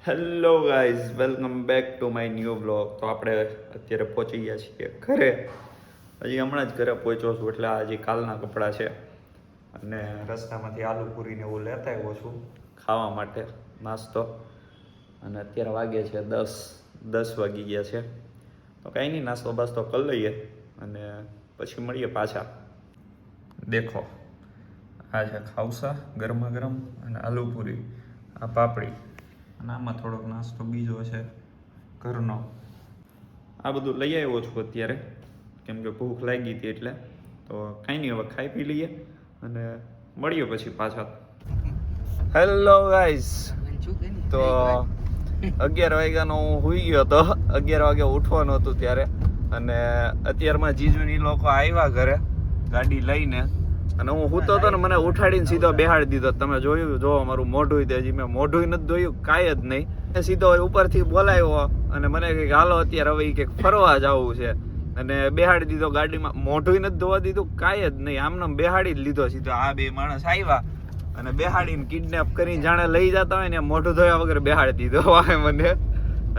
Hello guys, welcome back to my new blog. તો આપણે અત્યારે પહોંચી ગયા છીએ ઘરે. હજી હમણાં જ ઘરે પહોંચ્યો છું, એટલે આ હજી કાલના કપડાં છે. અને રસ્તામાંથી આલુ પૂરીને એવું લેતા આવ્યો છું ખાવા માટે નાસ્તો. અને અત્યારે વાગે છે 10 વાગી ગયા છે. તો કાંઈ નહીં, નાસ્તો બાસ્તો કરી લઈએ અને પછી મળીએ પાછા. દેખો, આ છે ખાવસા ગરમા ગરમ અને આલુ પૂરી, આ પાપડી અને આમાં થોડોક નાસ્તો બીજો છે ઘરનો. આ બધું લઈ આવ્યો છું અત્યારે, કેમ કે ભૂખ લાગી હતી એટલે. તો કાંઈ નહીં, હવે ખાઈ પી લઈએ અને મળીએ પછી પાછા. હેલો ગાઈઝ, તો 11 વાગ્યાનો હું સૂઈ ગયો હતો. 11 વાગે ઉઠવાનું હતું ત્યારે. અને અત્યારમાં જીજુની લોકો આવ્યા ઘરે ગાડી લઈને, અને હું સૂતો હતો ને મને ઉઠાડીને સીધો બેહાડી દીધો. તમે જોયું, જો મારું મોઢું હજી મેં મોઢું નથી ધોયું, કાંઈ જ નહીં. સીધો ઉપરથી બોલાવ્યો અને મને કંઈક હાલો અત્યારે હવે કંઈક ફરવા જવું છે, અને બેહાડી દીધો ગાડીમાં. મોઢું નથી ધોવા દીધું, કાંઈ જ નહીં, આમને બેહાડી જ લીધો સીધો. આ બે માણસ આવ્યા અને બેહાડીને કિડનેપ કરીને જાણે લઈ જતા હોય ને મોઢું ધોયા વગર બેહાડી દીધો મને.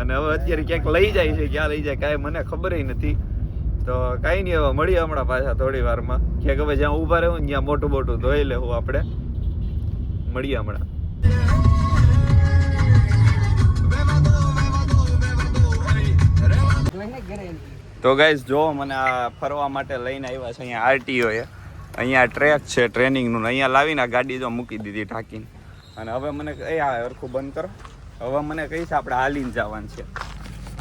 અને હવે અત્યારે ક્યાંક લઈ જાય છે, ક્યાં લઈ જાય કાંઈ મને ખબર નથી. તો કાંઈ નહીં, હવે મળીએ હમણાં પાછા થોડી વારમાં. ક્યાંક હવે જ્યાં ઊભા રહેવું ને ત્યાં મોટું મોટું ધોઈ લેવું આપણે. મળીએ હમણાં. તો ગાઈઝ જો, મને આ ફરવા માટે લઈને આવ્યા છે અહીંયા આરટીઓ એ. અહીંયા ટ્રેક છે ટ્રેનિંગનું, અહીંયા લાવીને આ ગાડી જો મૂકી દીધી ઢાંકીને. અને હવે મને આ હરખું બંધ કરો. હવે મને કહીશ આપણે હાલીને જવાનું છે.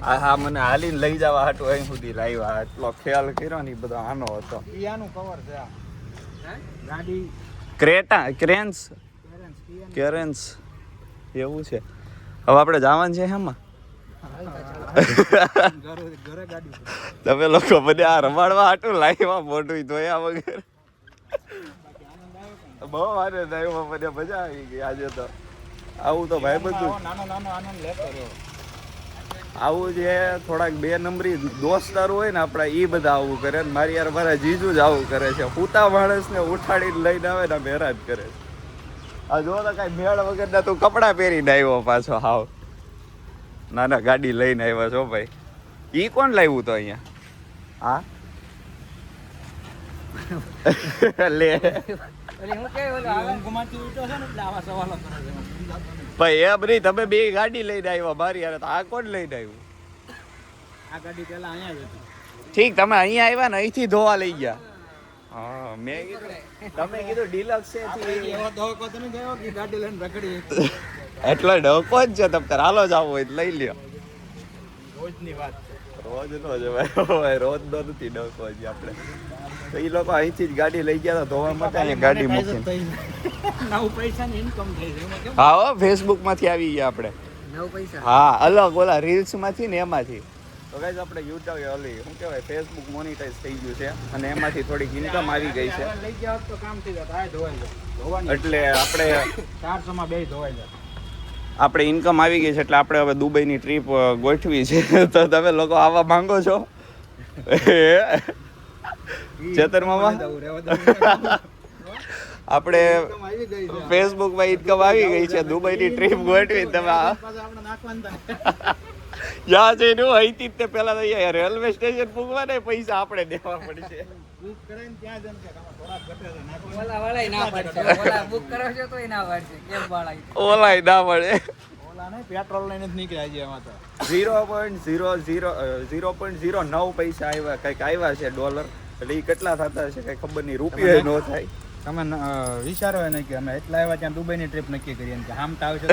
હા, મને હાલીને લઈ જવા હાટું અહીં સુધી લાવ્યા. એટલો ખ્યાલ કર્યો ને એ બધો આનો હતો. આનું કવર છે આ ગાડી કેરેન્સ એવું છે. હવે આપણે જવાનું છે એમાં. તમે લોકો બધે આ રમાડવા હાટું લાવ્યા, મોઢું ધોયા વગર. બહુ આનંદ આવ્યો, મને મજા આવી ગઈ આજે તો. આવું તો ભાઈ બધું નાનો આનંદ લેતો રહ્યો. આવું જે થોડાક 2 નંબરી દોસ્તારો હોય ને આપણા, એ બધા આવું કરે ને. મારી યાર મારા જીજુ જ આવું કરે છે. પૂતા માણસને ઉઠાડીને લઈને આવે ને હેરાન કરે છે. આ જો તો કાંઈ મેળ વગરના તું કપડાં પહેરીને આવ્યો પાછો. હાવ ના ગાડી લઈને આવ્યા છો ભાઈ. ઈ કોણ લાવ્યું તો અહીંયા? હા લે ભાઈ, એમ નહીં, તમે બે ગાડી લઈને આવ્યા મારી યાર. આ કોણ લઈને આવ્યું? આ ગાડી પેલા અહીંયા જ હતી. ઠીક, તમે અહીંયા આવ્યા ને અહીંથી ધોવા લઈ ગયા. હા, મેં કીધું તમે કીધું ડિલક્સ છે એવો ધોકો તો નહીં ગયો કે ગાડી લઈને રખડી. એટલો ડોકો જ છે. તમે હાલો જ આવો હોય તો લઈ લ્યો. રોજની વાત છે. રોજ નો જ ભાઈ, રોજ નો નથી ડોકો હજી આપણે. તો એ લોકો અહીંથી જ ગાડી લઈ ગયા હતા ધોવા માટે. અહીંયા ગાડી મૂકીને 9 પૈસાની ઇન્કમ થઈ છે. હા હો, ફેસબુક માંથી આવી ગયા આપણે. 9 પૈસા? હા, અલગ ઓલા રીલ્સ માંથી ને એમાંથી. તો ગાઈઝ આપણે યુટ્યુબ ઓલી શું કહેવાય ફેસબુક મોનિટાઈઝ થઈ ગયું છે, અને એમાંથી થોડીક ઇન્કમ આવી ગઈ છે. લઈ ગયા તો કામ થઈ જાય. આ ધોવાઈ જાય. એટલે આપણે 400 માં 2 ધોવાઈ જાય. આપણે ઇન્કમ આવી ગઈ છે, એટલે આપણે હવે દુબઈની ટ્રીપ ગોઠવી છે. તો તમે લોકો આવવા માંગો છો? ચેતર મામા, આપણે ફેસબુકમાં ઇન્કમ આવી ગઈ છે, દુબઈની ટ્રીપ ગોઠવી. તમે જ્યાં જઈને અહીંથી તે પહેલા તો અહીંયા રેલવે સ્ટેશન પૂગવાને પૈસા આપણે દેવા પડશે. ઓલાય ના મળે. પેટ્રોલ લઈને જ નીકળ્યા છે એમાં તો 0.09 પૈસા આવ્યા, કંઈક આવ્યા છે ડોલર. એટલે એ કેટલા થતા હશે કઈ ખબર નહીં, રૂપિયા ન થાય. તમે વિચારો ને કે અમે એટલા આવ્યા ત્યાં દુબઈની ટ્રીપ નક્કી કરી કે હામટા આવશે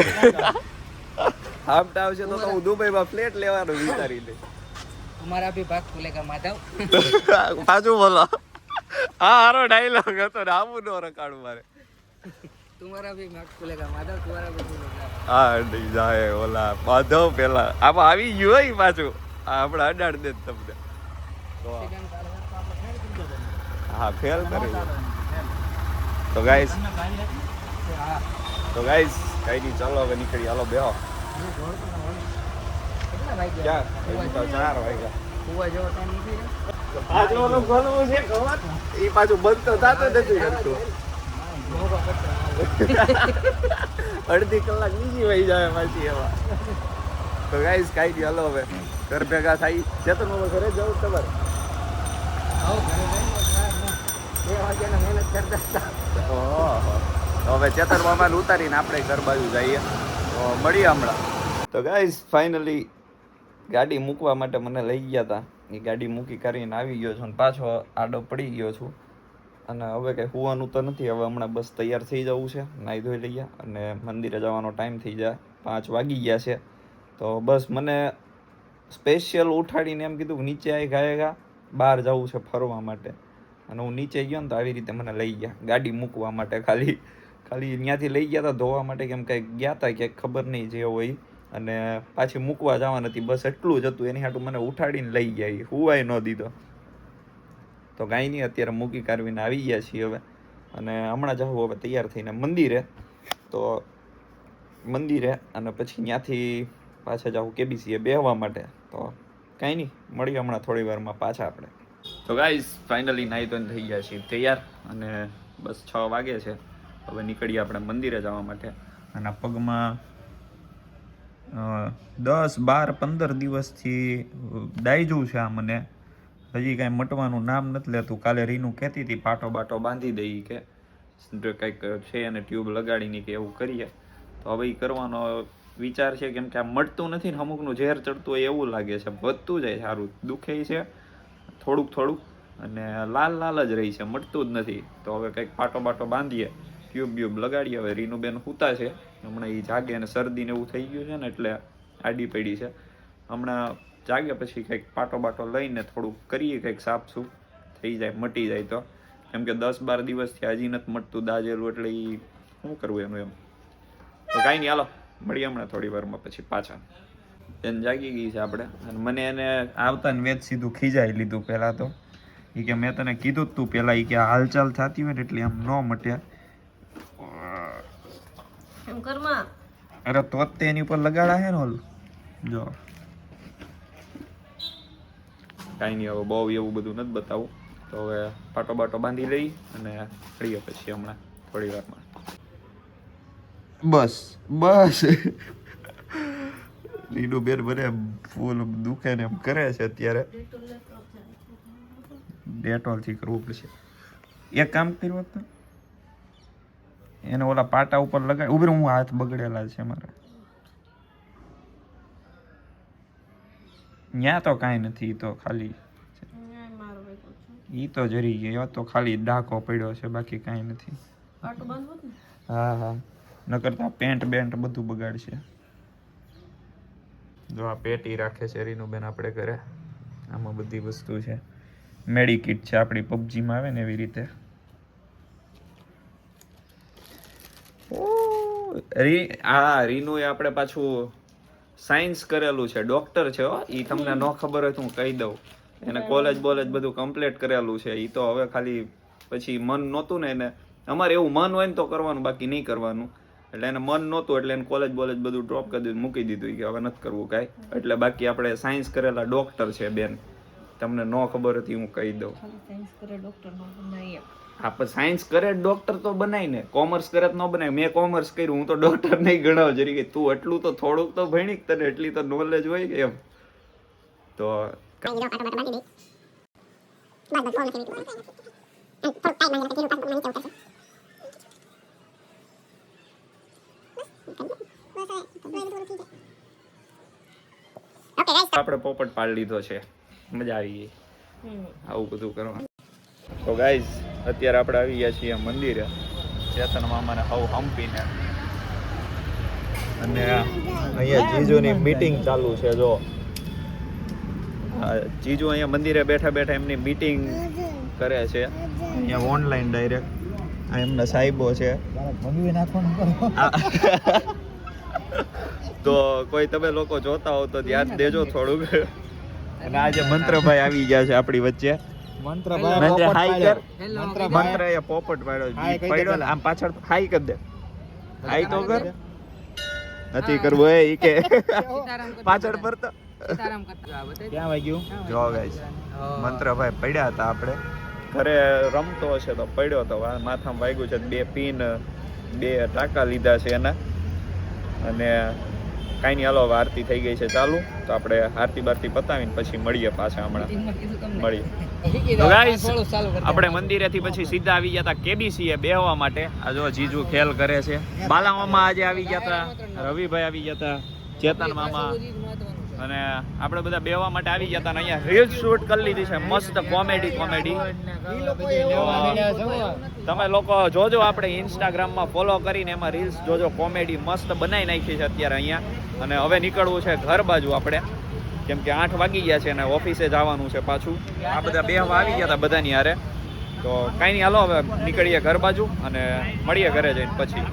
હામટા આવશે તો હું દુબઈમાં ફ્લેટ લેવાનું વિચારી લઈ. हमारा भी भाग खुलेगा माधव. પાછું બોલો. હા, હારો ડાયલોગ હતો ને, આવું ન રકાડું મારે. तुम्हारा भी भाग खुलेगा माधव, तुम्हारा भी खुलेगा. હા, નહીં જાય ઓલા માધવ પેલા આમાં આવી ગયું હોય પાછું. આપણે અડાડ દે તમને. હા, ફેલ કરી. તો ગાઈસ કઈ નહીં, ચાલો હવે નીકળી. હાલો બેહો. ક્યાં? 4 વાગ્યા. हुआ जो टाइम निकली પાછું ઓલું ખોલવું છે ખબર, એ પાછું બંધ તો થતું નથી. અડધી કલાક બીજી વહી જાય પાછી એવા. તો ગાઈસ કાઈ નહીં, હાલો હવે ઘર ભેગા થાય. ચેતન મામા ઘરે જવું તમારે? આવો ઘરે જઈને 2 વાગ્યાના મહેનત કરતા હતા. ઓહો. તો હવે ચેતન મામાને ઉતારીને આપણે ઘર બાજુ જઈએ. તો મળીએ હમણાં. તો ગાઈસ ફાઇનલી ગાડી મૂકવા માટે મને લઈ ગયા હતા. એ ગાડી મૂકી કરીને આવી ગયો છું અને પાછો આડો પડી ગયો છું. અને હવે કંઈ હોવાનું તો નથી. હવે હમણાં બસ તૈયાર થઈ જવું છે, નાહી ધોઈ લઈએ અને મંદિરે જવાનો ટાઈમ થઈ જાય. 5 વાગી ગયા છે. તો બસ મને સ્પેશિયલ ઉઠાડીને એમ કીધું કે નીચે આવી ગાયેગા, બહાર જવું છે ફરવા માટે. અને હું નીચે ગયો ને તો આવી રીતે મને લઈ ગયા ગાડી મૂકવા માટે. ખાલી ત્યાંથી લઈ ગયા હતા ધોવા માટે, કેમ કંઈક ગયા હતા ક્યાંક ખબર નહીં જે હોય. અને પાછી મૂકવા જવા નથી, બસ એટલું જ હતું. એની હાટું મને ઉઠાડીને લઈ ગયા, હુવાય ન દીધો. તો કાંઈ નહીં, અત્યારે મૂકી કાઢવીને આવી ગયા છીએ હવે. અને હમણાં જાઉં હવે તૈયાર થઈને મંદિરે. તો મંદિરે અને પછી ત્યાંથી પાછા જાઉં કેબીસીએ બેહવા માટે. તો કાંઈ નહીં, મળીએ હમણાં થોડી વારમાં પાછા આપણે. તો ગાઈસ ફાઇનલી નાહી ધોઈને થઈ ગયા છીએ તૈયાર અને બસ 6 વાગે છે. હવે નીકળીએ આપણે મંદિરે જવા માટે. અને પગમાં 10, 12, 15 દિવસથી ડાયજું છે આ મને. હજી કાંઈ મટવાનું નામ નથી લેતું. કાલે રીનું કહેતી હતી પાટો બાટો બાંધી દઈ કે કંઈક છે અને ટ્યુબ લગાડીને કે એવું કરીએ. તો હવે એ કરવાનો વિચાર છે, કેમ કે આ મટતું નથી ને અમુકનું ઝેર ચડતું હોય એવું લાગે છે. વધતું જાય સારું, દુખે છે થોડુંક અને લાલ જ રહી છે, મટતું જ નથી. તો હવે કંઈક પાટો બાટો બાંધીએ, ટ્યુબ લગાડીએ. હવે રીનું બેન સૂતા છે, હમણાં એ જાગે અને શરદીને એવું થઈ ગયું છે ને એટલે આડી પડી છે. હમણાં જાગે પછી કંઈક પાટો બાટો લઈને થોડુંક કરીએ, કંઈક સાફસૂફ થઈ જાય, મટી જાય. તો કેમ કે 10-12 દિવસથી હજી નથી મટતું દાજેલું, એટલે એ શું કરવું એનું એમ. તો કાંઈ નહીં, હાલો મળીએ હમણાં થોડી વારમાં પછી પાછા. બેન જાગી ગઈ છે આપણે. અને મને એને આવતા ને વેચ સીધું ખીજાઈ લીધું. પહેલાં તો એ કે મેં તને કીધું જ તું પહેલાં, એ કે હાલચાલ થતી હોય ને એટલે આમ ન મટ્યા. એમ કરમાં અરે તો જ તે એની ઉપર લગાડા છે ને ઓલું જો. કાંઈ નહીં, હવે બહુ એવું બધું નથી બતાવું. તો હવે પાટો બાટો બાંધી લઈ અને મળીએ પછી હમણાં થોડી વારમાં. બસ લીડું બેન મને ફૂલ દુખે ને એમ કરે છે અત્યારે. ડેટોલથી કરવું પડશે. એક કામ કર્યું હતું, એને ઓલા પાટા ઉપર લગાડ. ઉભી હું હાથ બગડેલા છે મારા. ત્યાં તો કાંઈ નથી, તો ખાલી ઈ તો જરી ગયો તો ખાલી ડાકો પડ્યો છે, બાકી કાંઈ નથી. હા નકરતા પેન્ટ બેન્ટ બધું બગાડશે. જો આ પેટી રાખે છે રીનું બેન આપણે ઘરે. આમાં બધી વસ્તુ છે, મેડિકિટ છે આપણી પબજીમાં આવે ને એવી રીતે. રીનું એ આપણે પાછું સાયન્સ કરેલું છે, ડોક્ટર છે હો. એ તમને ન ખબર હોય તો હું કહી દઉં. એને કોલેજ બધું કમ્પ્લીટ કરેલું છે. એ તો હવે ખાલી પછી મન નહોતું ને એને. અમારે એવું મન હોય ને તો કરવાનું, બાકી નહીં કરવાનું. એટલે એને મન નહોતું એટલે એને કોલેજ બધું ડ્રોપ કરી દીધું, મૂકી દીધું કે હવે નથી કરવું કાંઈ. એટલે બાકી આપણે સાયન્સ કરેલા ડોક્ટર છે બેન. તમને ન ખબર હતી હું કહી દઉં. આપણે સાયન્સ કરે ડોક્ટર તો બનાય ને, કોમર્સ કરે તો ન બનાય. મેં કોમર્સ કર્યું, હું તો ડોક્ટર નહીં ગણાવ જરી કે. તું એટલું તો થોડુંક તો ભણી, તને એટલી તો નોલેજ હોય કે એમ. તો આપણે પોપટ પાડી લીધો છે, મજા આવી ગઈ આવું બધું કરવાનું. તો ગાઈઝ અત્યારે આપણે આવી ગયા છીએ મંદિરે ચેતન મામાને હવ હંપીને. અને અહીંયા જીજુની મીટિંગ ચાલુ છે. જો જીજુ અહીંયા મંદિરે બેઠા એમની મીટિંગ કરે છે અહીંયા ઓનલાઈન ડાયરેક્ટ. આ એમના સાહેબો છે. તો કોઈ તમે લોકો જોતા હો તો ધ્યાન દેજો થોડુંક. અને આજે મંત્રભાઈ આવી ગયા છે આપણી વચ્ચે. મંત્ર એ પોપટ પાડ્યો આમ પાછળ હાઈ કરી દે. હાઈ તો કર. નથી કરવું એ કે પાછળ પડતો. ક્યાં વાગ્યું? જો ગાઈસ મંત્રભાઈ પડ્યા હતા. આપણે ઘરે રમતો હશે તો પડ્યો તો માથામાં વાગ્યું છે. 2 પિન 2 ટાંકા લીધા છે એના. અને કાંઈ નહીં, હાલો હવે આરતી થઈ ગઈ છે ચાલુ, તો આપણે આરતી બારતી પતાવીને પછી મળીએ પાછા હમણાં મળીએ. તો guys, આપણે મંદિરેથી પછી સીધા આવી ગયા હતા કેબીસી બેહવા માટે. આ જો જીજુ ખેલ કરે છે. બાલા મામા આજે આવી ગયા હતા, રવિભાઈ આવી ગયા હતા, ચેતન મામા, અને આપણે બધા બેહવા માટે આવી ગયા હતા. અને અહીંયા રીલ શૂટ કરી લીધી છે મસ્ત કોમેડી. તમે લોકો જોજો, આપણે ઇન્સ્ટાગ્રામમાં ફોલો કરીને એમાં રીલ્સ જોજો, કોમેડી મસ્ત બનાવી નાખી છે અત્યારે અહીંયા. અને હવે નીકળવું છે ઘર બાજુ આપણે, કેમ કે 8 વાગી ગયા છે અને ઓફિસે જવાનું છે પાછું. આ બધા બેહવા આવી ગયા હતા બધાની હારે, તો કાંઈ નહીં, હાલો હવે નીકળીએ ઘર બાજુ અને મળીએ ઘરે જઈને પછી.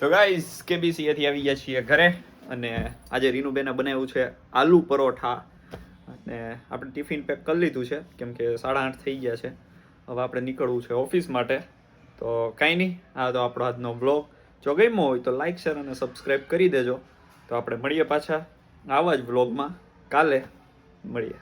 તો ગાઈઝ, કેબીસી થી આવી ગયા છીએ ઘરે, અને આજે રીનુબેને બનાવ્યું છે આલુ પરોઠા, અને આપણે ટિફિન પેક કરી લીધું છે કેમ કે 8:30 થઈ ગયા છે. હવે આપણે નીકળવું છે ઓફિસ માટે. તો કાંઈ નહીં, આ તો આપણો આજનો વ્લોગ. જો ગમ્યો હોય તો લાઈક, શેર અને સબસ્ક્રાઈબ કરી દેજો. તો આપણે મળીએ પાછા આવા જ વ્લોગમાં, કાલે મળીએ.